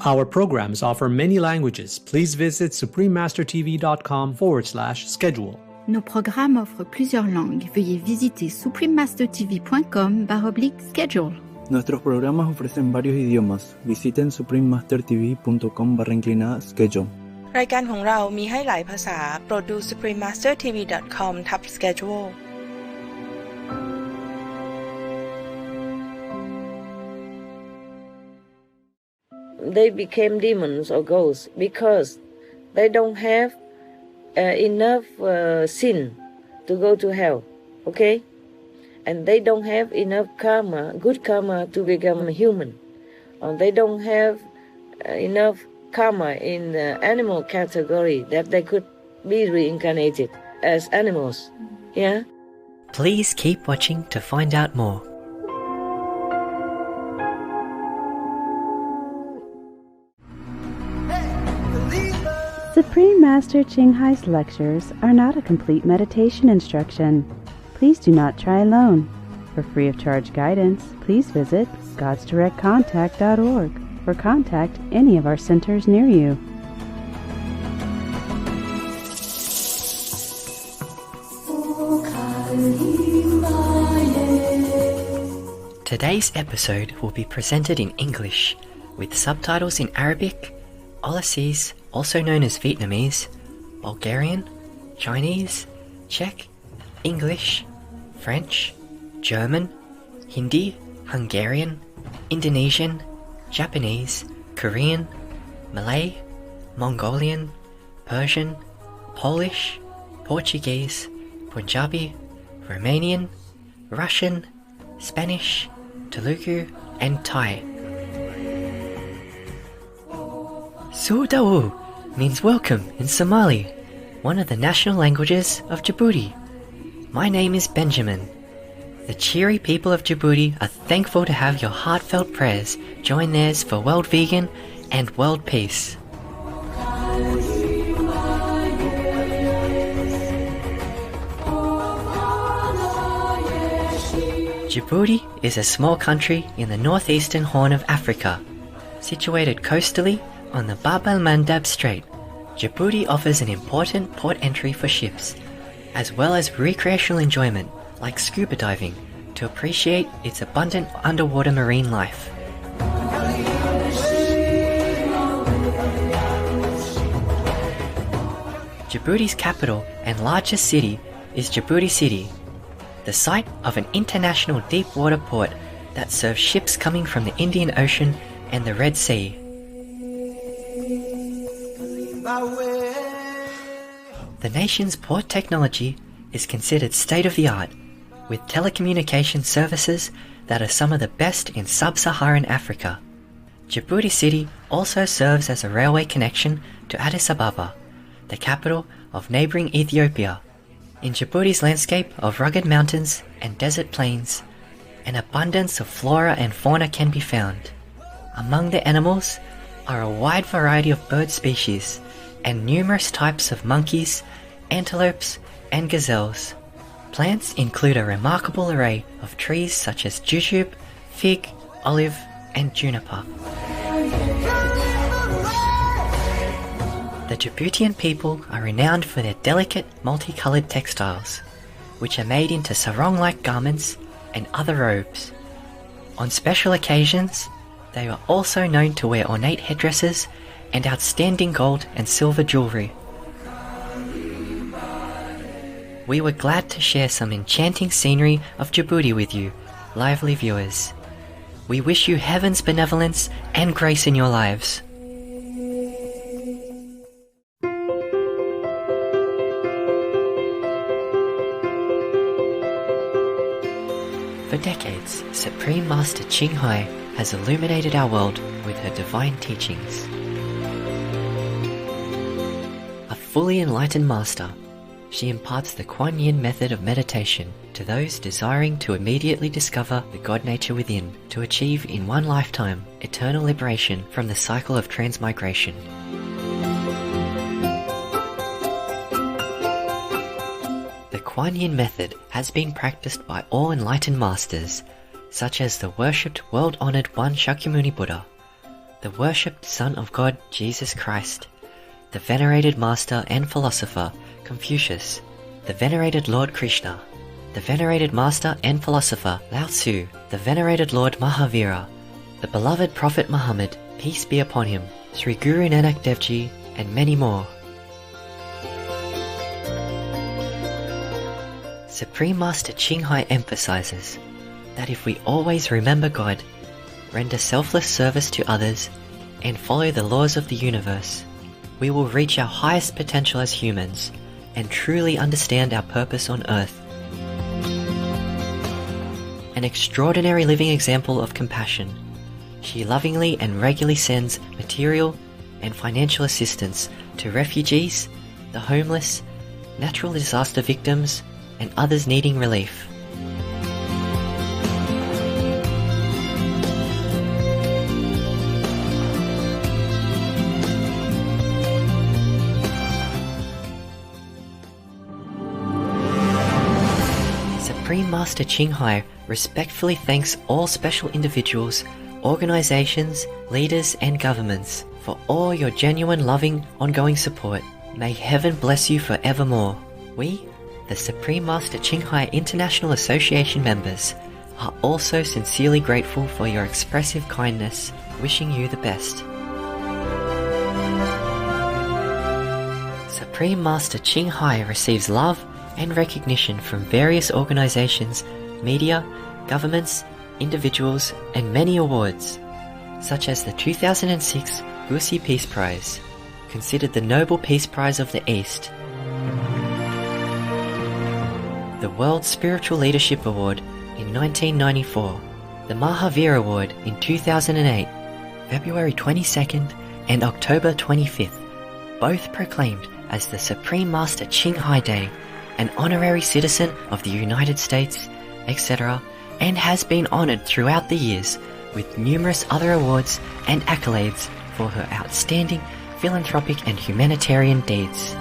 Our programs offer many languages. Please visit suprememastertv.com/schedule. Nos programmes offrent plusieurs langues. Veuillez visiter suprememastertv.com/schedule. Nuestros programas ofrecen varios idiomas. Visiten suprememastertv.com/schedule. รายการของเรามีให้หลายภาษาโปรดดู suprememastertv.com/schedule They became demons or ghosts because they don't have enough sin to go to hell, okay? And they don't have enough karma, good karma, to become a human. Or they don't have enough karma in the animal category that they could be reincarnated as animals, yeah? Please keep watching to find out more. Supreme Master Ching Hai's lectures are not a complete meditation instruction. Please do not try alone. For free of charge guidance, please visit godsdirectcontact.org or contact any of our centers near you. Today's episode will be presented in English with subtitles in Arabic, Aussies, also known as Vietnamese, Bulgarian, Chinese, Czech, English, French, German, Hindi, Hungarian, Indonesian, Japanese, Korean, Malay, Mongolian, Persian, Polish, Portuguese, Punjabi, Romanian, Russian, Spanish, Telugu, and Thai. Sudawu means welcome in Somali, one of the national languages of Djibouti. My name is Benjamin. The cheery people of Djibouti are thankful to have your heartfelt prayers join theirs for world vegan and world peace. Djibouti is a small country in the northeastern Horn of Africa. Situated coastally on the Bab el-Mandab Strait, Djibouti offers an important port entry for ships, as well as recreational enjoyment like scuba diving to appreciate its abundant underwater marine life. Djibouti's capital and largest city is Djibouti City, the site of an international deep-water port that serves ships coming from the Indian Ocean and the Red Sea. The nation's port technology is considered state-of-the-art, with telecommunication services that are some of the best in sub-Saharan Africa. Djibouti City also serves as a railway connection to Addis Ababa, the capital of neighbouring Ethiopia. In Djibouti's landscape of rugged mountains and desert plains, an abundance of flora and fauna can be found. Among the animals are a wide variety of bird species and numerous types of monkeys, antelopes, and gazelles. Plants include a remarkable array of trees such as jujube, fig, olive, and juniper. The Djiboutian people are renowned for their delicate, multicolored textiles, which are made into sarong-like garments and other robes. On special occasions, they are also known to wear ornate headdresses and outstanding gold and silver jewelry. We were glad to share some enchanting scenery of Djibouti with you, lively viewers. We wish you heaven's benevolence and grace in your lives. For decades, Supreme Master Ching Hai has illuminated our world with her divine teachings. A fully enlightened master, she imparts the Kuan Yin method of meditation to those desiring to immediately discover the God nature within to achieve in one lifetime eternal liberation from the cycle of transmigration. The Kuan Yin method has been practiced by all enlightened masters, such as the worshipped world-honored One Shakyamuni Buddha, the worshipped Son of God Jesus Christ, the venerated Master and Philosopher Confucius, the venerated Lord Krishna, the venerated Master and Philosopher Lao Tzu, the venerated Lord Mahavira, the beloved Prophet Muhammad, peace be upon him, Sri Guru Nanak Dev Ji, and many more. Supreme Master Ching Hai emphasizes that if we always remember God, render selfless service to others, and follow the laws of the universe, we will reach our highest potential as humans and truly understand our purpose on earth. An extraordinary living example of compassion, she lovingly and regularly sends material and financial assistance to refugees, the homeless, natural disaster victims, and others needing relief. Supreme Master Ching Hai respectfully thanks all special individuals, organizations, leaders, and governments for all your genuine, loving, ongoing support. May heaven bless you forevermore. We, the Supreme Master Ching Hai International Association members, are also sincerely grateful for your expressive kindness, wishing you the best. Supreme Master Ching Hai receives love and recognition from various organizations, media, governments, individuals, and many awards, such as the 2006 Busi Peace Prize, considered the Nobel Peace Prize of the East, the World Spiritual Leadership Award in 1994, the Mahavir Award in 2008, February 22nd and October 25th, both proclaimed as the Supreme Master Ching Hai Day, an honorary citizen of the United States, etc., and has been honored throughout the years with numerous other awards and accolades for her outstanding philanthropic and humanitarian deeds.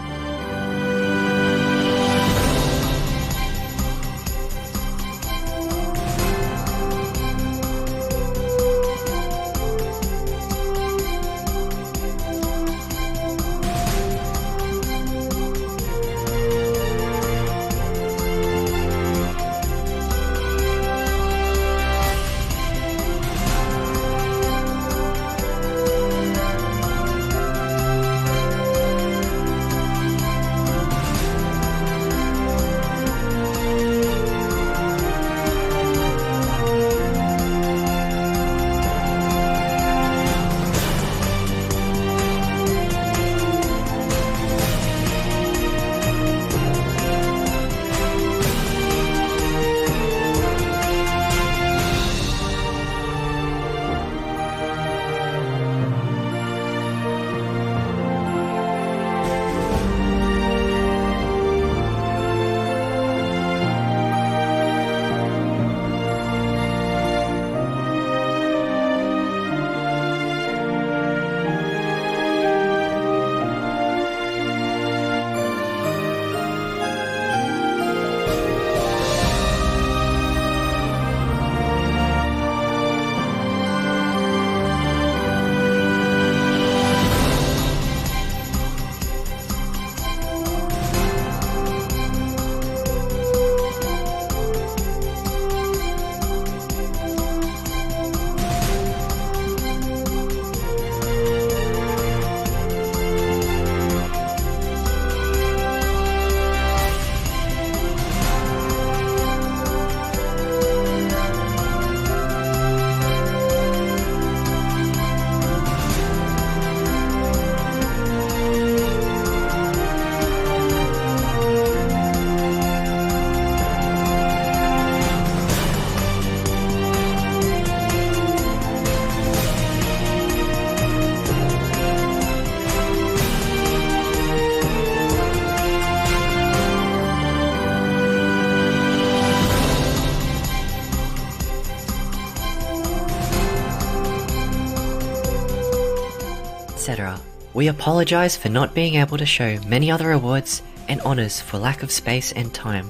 etc. We apologize for not being able to show many other awards and honors for lack of space and time.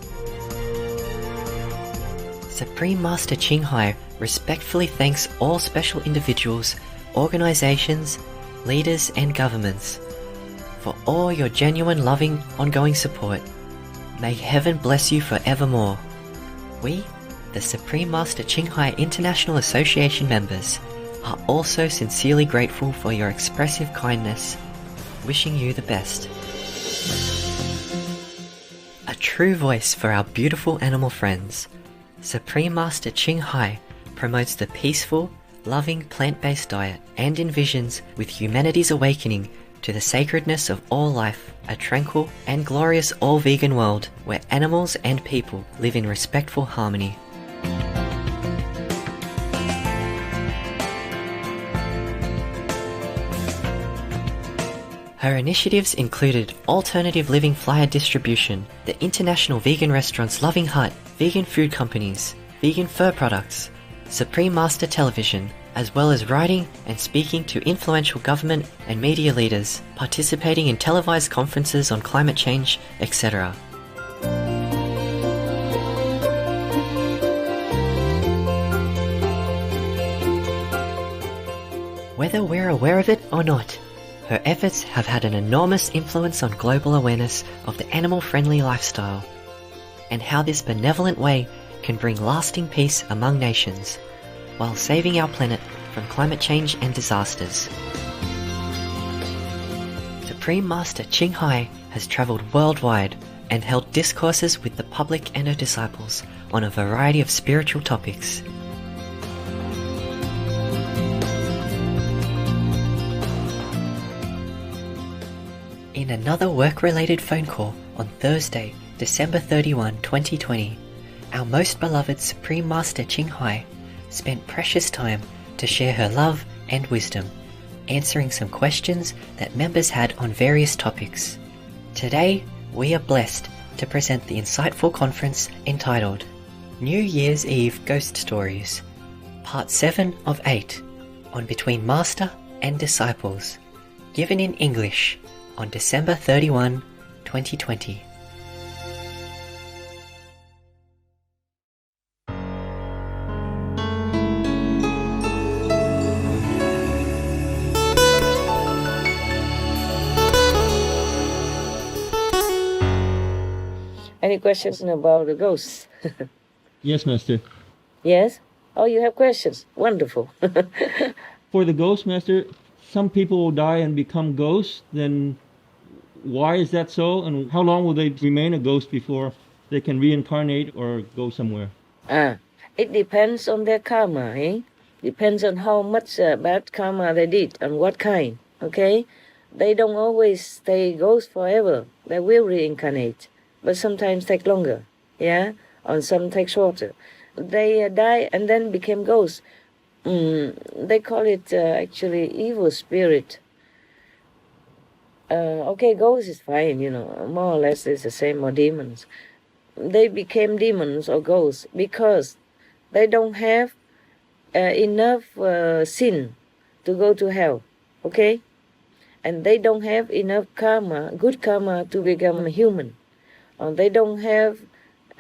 Supreme Master Ching Hai respectfully thanks all special individuals, organizations, leaders, and governments, for all your genuine, loving, ongoing support. May heaven bless you forevermore. We, the Supreme Master Qinghai International Association members, are also sincerely grateful for your expressive kindness, wishing you the best. A true voice for our beautiful animal friends, Supreme Master Qinghai promotes the peaceful, loving plant-based diet and envisions with humanity's awakening to the sacredness of all life, a tranquil and glorious all-vegan world where animals and people live in respectful harmony. Her initiatives included alternative living flyer distribution, the international vegan restaurants Loving Hut, vegan food companies, vegan fur products, Supreme Master Television, as well as writing and speaking to influential government and media leaders, participating in televised conferences on climate change, etc. Whether we're aware of it or not, her efforts have had an enormous influence on global awareness of the animal-friendly lifestyle, and how this benevolent way can bring lasting peace among nations, while saving our planet from climate change and disasters. Supreme Master Qinghai has travelled worldwide and held discourses with the public and her disciples on a variety of spiritual topics. In another work-related phone call on Thursday, December 31, 2020, our most beloved Supreme Master Qinghai spent precious time to share her love and wisdom, answering some questions that members had on various topics. Today, we are blessed to present the insightful conference entitled New Year's Eve Ghost Stories, Part 7 of 8, on Between Master and Disciples, given in English on December 31, 2020. Any questions about the ghosts? Yes, Master. Yes? Oh, you have questions. Wonderful. For the ghost, Master, some people will die and become ghosts. Then why is that so? And how long will they remain a ghost before they can reincarnate or go somewhere? It depends on their karma, eh? Depends on how much bad karma they did and what kind, okay? They don't always stay ghosts forever. They will reincarnate, but sometimes take longer, yeah? Or some take shorter. They die and then became ghosts. They call it actually evil spirit. Okay, ghosts is fine, you know, more or less it's the same, or demons. They became demons or ghosts because they don't have enough sin to go to hell, okay? And they don't have enough karma, good karma, to become a human. They don't have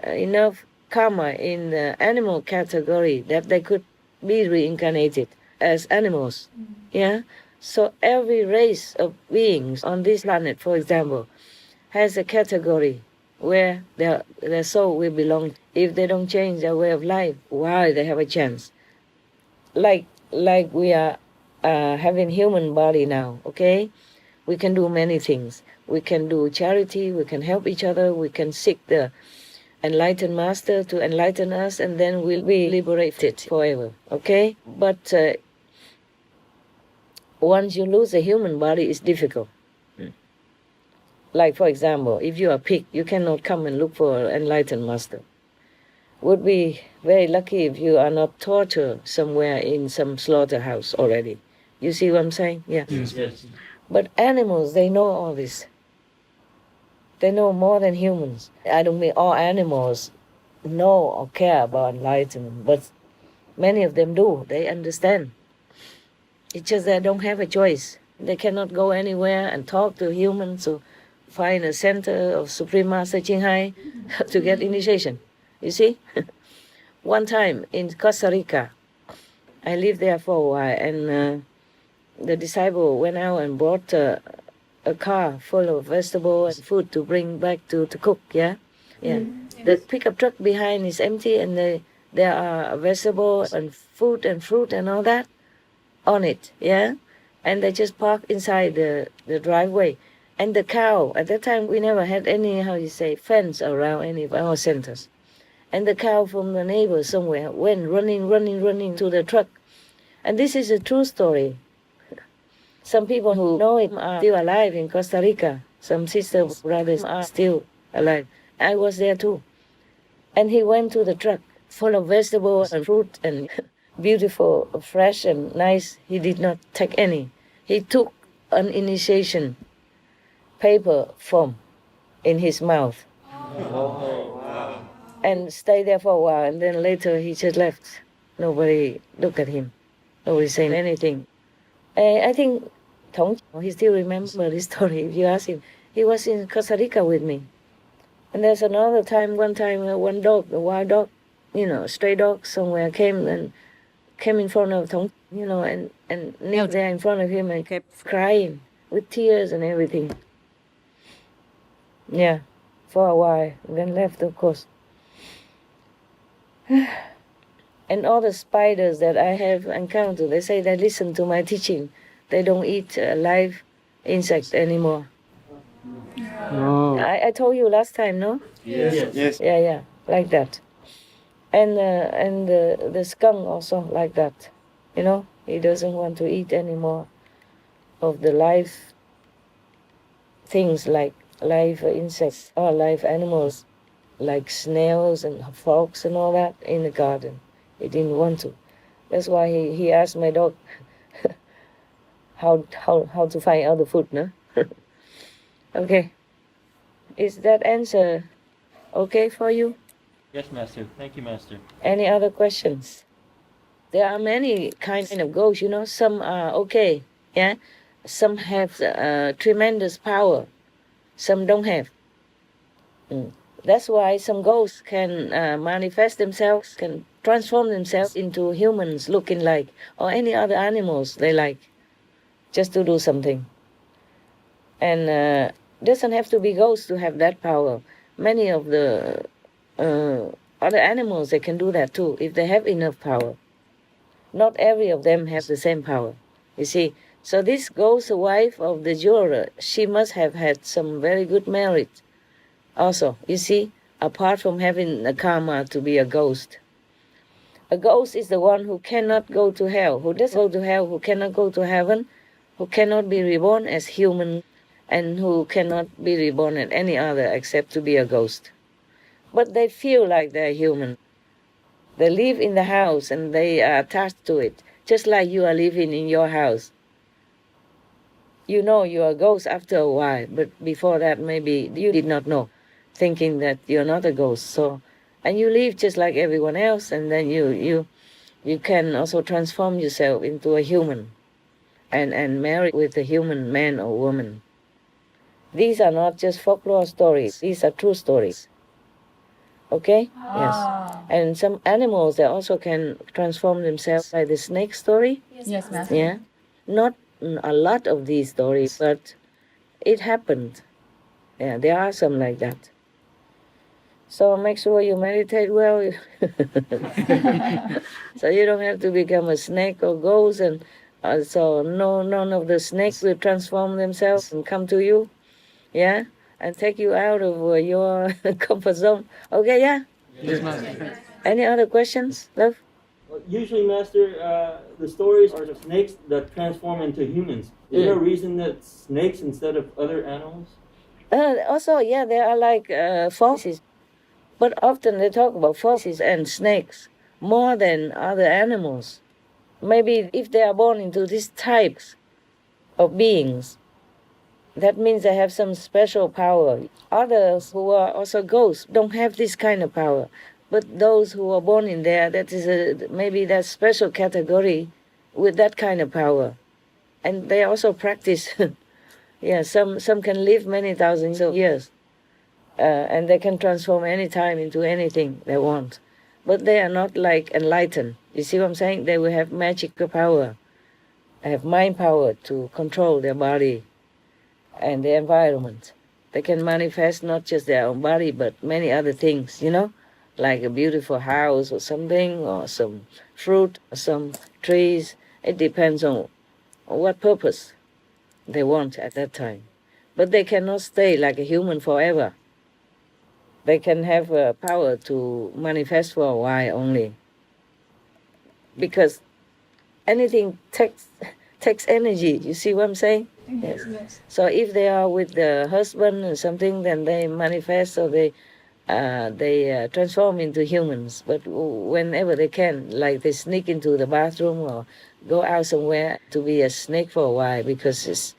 enough karma in the animal category that they could be reincarnated as animals, yeah? So every race of beings on this planet, for example, has a category where their soul will belong. If they don't change their way of life, why they have a chance? Like we are having human body now, okay? We can do many things. We can do charity, we can help each other, we can seek the enlightened master to enlighten us, and then we'll be liberated forever, okay? But once you lose a human body, it's difficult. Like, for example, if you are a pig, you cannot come and look for an enlightened master. Would be very lucky if you are not tortured somewhere in some slaughterhouse already. You see what I'm saying? Yeah. Yes. But animals, they know all this. They know more than humans. I don't mean all animals know or care about enlightenment, but many of them do. They understand. It's just they don't have a choice. They cannot go anywhere and talk to humans or find a center of Supreme Master Qinghai to get initiation. You see? One time in Costa Rica, I lived there for a while, and the disciple went out and brought a car full of vegetables and food to bring back to cook, yeah? Yeah. The pickup truck behind is empty and there are vegetables and food and fruit and all that on it, yeah? And they just park inside the driveway. And the cow, at that time we never had any, fence around any of our centers. And the cow from the neighbor somewhere went running to the truck. And this is a true story. Some people who know him are still alive in Costa Rica. Some sisters, brothers are still alive. I was there too. And he went to the truck full of vegetables and fruit and beautiful, fresh and nice. He did not take any. He took an initiation paper form in his mouth. And stayed there for a while, and then later he just left. Nobody looked at him. Nobody saying anything. I think Tong, he still remembers this story if you ask him. He was in Costa Rica with me. And there's one time, one dog, a wild dog, stray dog somewhere came in front of Tong, and knelt there in front of him and kept crying with tears and everything. Yeah, for a while, then left, of course. And all the spiders that I have encountered, they say they listen to my teaching. They don't eat live insects anymore. Oh. I told you last time, no? Yes. Yeah, like that. And the skunk also like that. He doesn't want to eat anymore of the live things like live insects or live animals like snails and frogs and all that in the garden. He didn't want to. That's why he asked my dog how to find other food, no? Okay. Is that answer okay for you? Yes, Master. Thank you, Master. Any other questions? There are many kinds of ghosts, Some are okay, yeah? Some have tremendous power. Some don't have. That's why some ghosts can manifest themselves, can transform themselves into humans looking like, or any other animals they like, just to do something. And doesn't have to be ghosts to have that power. Many of the other animals, they can do that too, if they have enough power. Not every of them has the same power, you see. So this ghost wife of the jeweler, she must have had some very good merit also, you see, apart from having a karma to be a ghost. A ghost is the one who cannot go to hell, who doesn't go to hell, who cannot go to heaven, who cannot be reborn as human, and who cannot be reborn as any other except to be a ghost. But they feel like they're human. They live in the house and they are attached to it, just like you are living in your house. You know you are a ghost after a while, but before that maybe you did not know, thinking that you're not a ghost. So, and you live just like everyone else, and then you can also transform yourself into a human and marry with a human man or woman. These are not just folklore stories, these are true stories. Okay? Yes. And some animals, they also can transform themselves, like the snake story. Yes, Master. Yeah. Not a lot of these stories, but it happened. Yeah, there are some like that. So make sure you meditate well. So you don't have to become a snake or ghost, and so none of the snakes will transform themselves and come to you. Yeah? And take you out of your comfort zone. Okay, yeah? Yes, Master. Any other questions, love? Usually, Master, the stories are of snakes that transform into humans. Is there a reason that snakes instead of other animals? Also, yeah, there are like foxes. But often they talk about foxes and snakes more than other animals. Maybe if they are born into these types of beings, that means they have some special power. Others who are also ghosts don't have this kind of power. But those who are born in there, that is maybe that special category with that kind of power. And they also practice. Yeah, some can live many thousands of years. And they can transform any time into anything they want. But they are not like enlightened. You see what I'm saying? They will have magical power. have mind power to control their body and the environment. They can manifest not just their own body, but many other things, like a beautiful house or something, or some fruit, or some trees. It depends on what purpose they want at that time. But they cannot stay like a human forever. They can have power to manifest for a while only. Because anything takes energy. You see what I'm saying? Yes. So if they are with the husband or something, then they manifest, or they transform into humans. But whenever they can, like they sneak into the bathroom or go out somewhere to be a snake for a while, because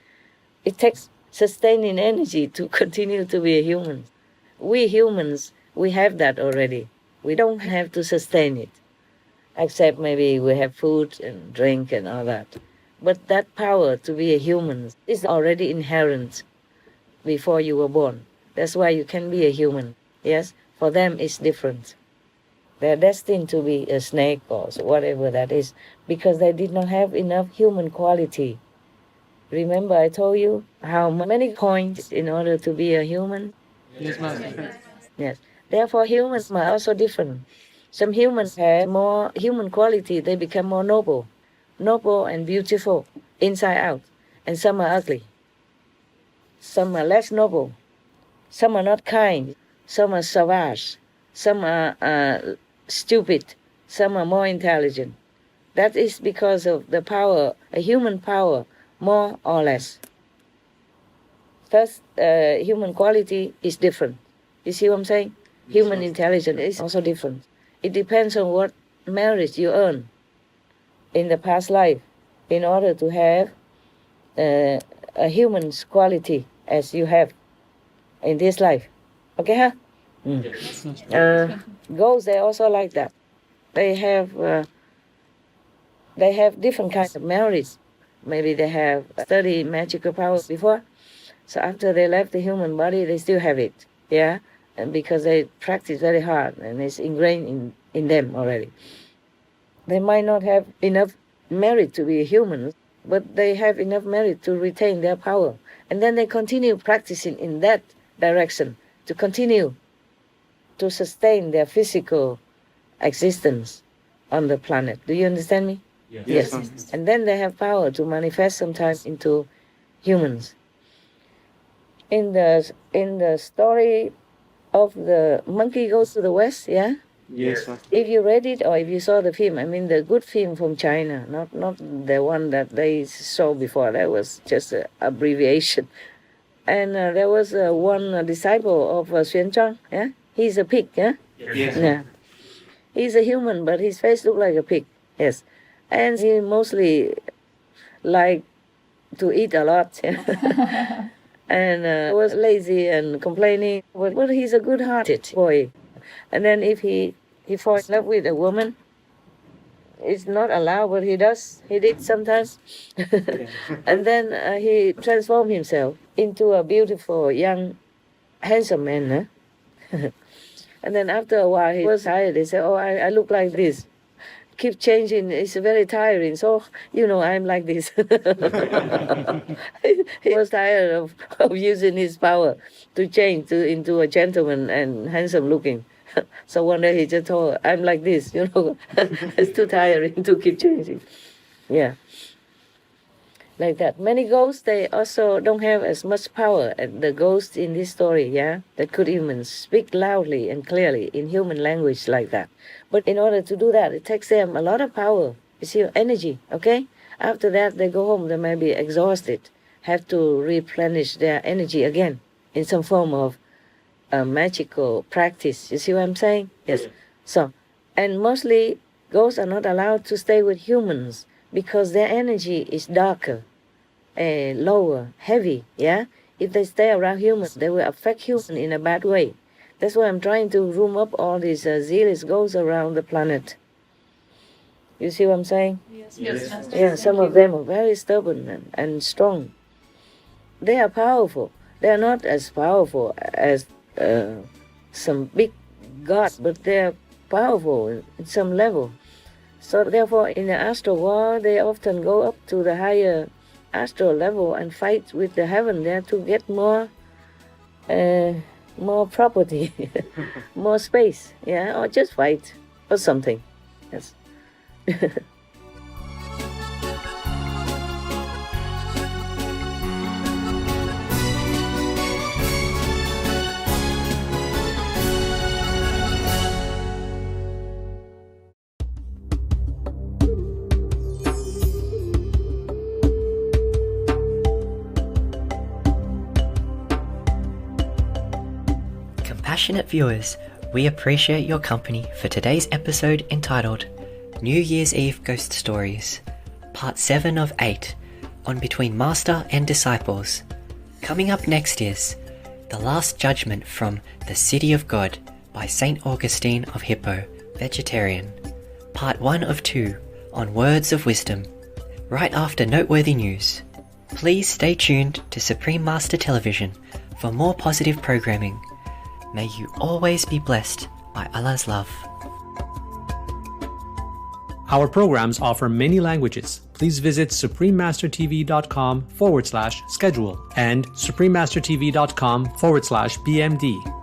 it takes sustaining energy to continue to be a human. We humans, we have that already. We don't have to sustain it, except maybe we have food and drink and all that. But that power to be a human is already inherent before you were born. That's why you can be a human. Yes, for them it's different. They're destined to be a snake or whatever that is, because they did not have enough human quality. Remember I told you how many points in order to be a human? Yes, Master. Yes. Therefore humans are also different. Some humans have more human quality, they become more noble and beautiful inside out, and some are ugly. Some are less noble, some are not kind, some are savage, some are stupid, some are more intelligent. That is because of the power, a human power, more or less. Thus, human quality is different. You see what I'm saying? Human intelligence is also different. It depends on what merit you earn in the past life in order to have a human's quality as you have in this life. Okay, huh? Ghosts, they also like that. They have different kinds of merits. Maybe they have studied magical powers before, so after they left the human body, they still have it. Yeah, and because they practice very hard and it's ingrained in them already. They might not have enough merit to be a human, but they have enough merit to retain their power. And then they continue practicing in that direction to continue to sustain their physical existence on the planet. Do you understand me? Yes. And then they have power to manifest sometimes into humans. In the story of the monkey goes to the west, yeah? Yes. If you read it or if you saw the film, I mean the good film from China, not the one that they saw before. That was just an abbreviation. And there was one disciple of Xuan Zhang. Yeah, he's a pig. Yeah. Yes. Yeah. He's a human, but his face looked like a pig. Yes, and he mostly liked to eat a lot. And was lazy and complaining. But he's a good-hearted boy. And then if he falls in love with a woman, it's not allowed, but he does. He did sometimes. And then he transformed himself into a beautiful, young, handsome man. And then after a while, he was tired. He said, I look like this. Keep changing. It's very tiring. So, I'm like this. He was tired of using his power to change into a gentleman and handsome looking. So one day he just told her, I'm like this, It's too tiring to keep changing. Yeah. Like that. Many ghosts, they also don't have as much power as the ghosts in this story, yeah? That could even speak loudly and clearly in human language like that. But in order to do that, it takes them a lot of power. You see, energy, okay? After that, they go home, they may be exhausted, have to replenish their energy again in some form of a magical practice. You see what I'm saying? Yes. So, and mostly ghosts are not allowed to stay with humans because their energy is darker, lower, heavy, yeah? If they stay around humans, they will affect humans in a bad way. That's why I'm trying to room up all these zealous ghosts around the planet. You see what I'm saying? Yes. Yeah, some of them are very stubborn and strong. They are powerful. They are not as powerful as some big god, but they are powerful in some level. So therefore, in the astral world, they often go up to the higher astral level and fight with the heaven there to get more property, more space, yeah, or just fight or something. Yes. Passionate viewers, we appreciate your company for today's episode entitled New Year's Eve Ghost Stories, Part 7 of 8, on Between Master and Disciples. Coming up next is The Last Judgment from The City of God by St. Augustine of Hippo, Vegetarian, Part 1 of 2 on Words of Wisdom, right after noteworthy news. Please stay tuned to Supreme Master Television for more positive programming. May you always be blessed by Allah's love. Our programs offer many languages. Please visit suprememastertv.com/schedule and suprememastertv.com/BMD.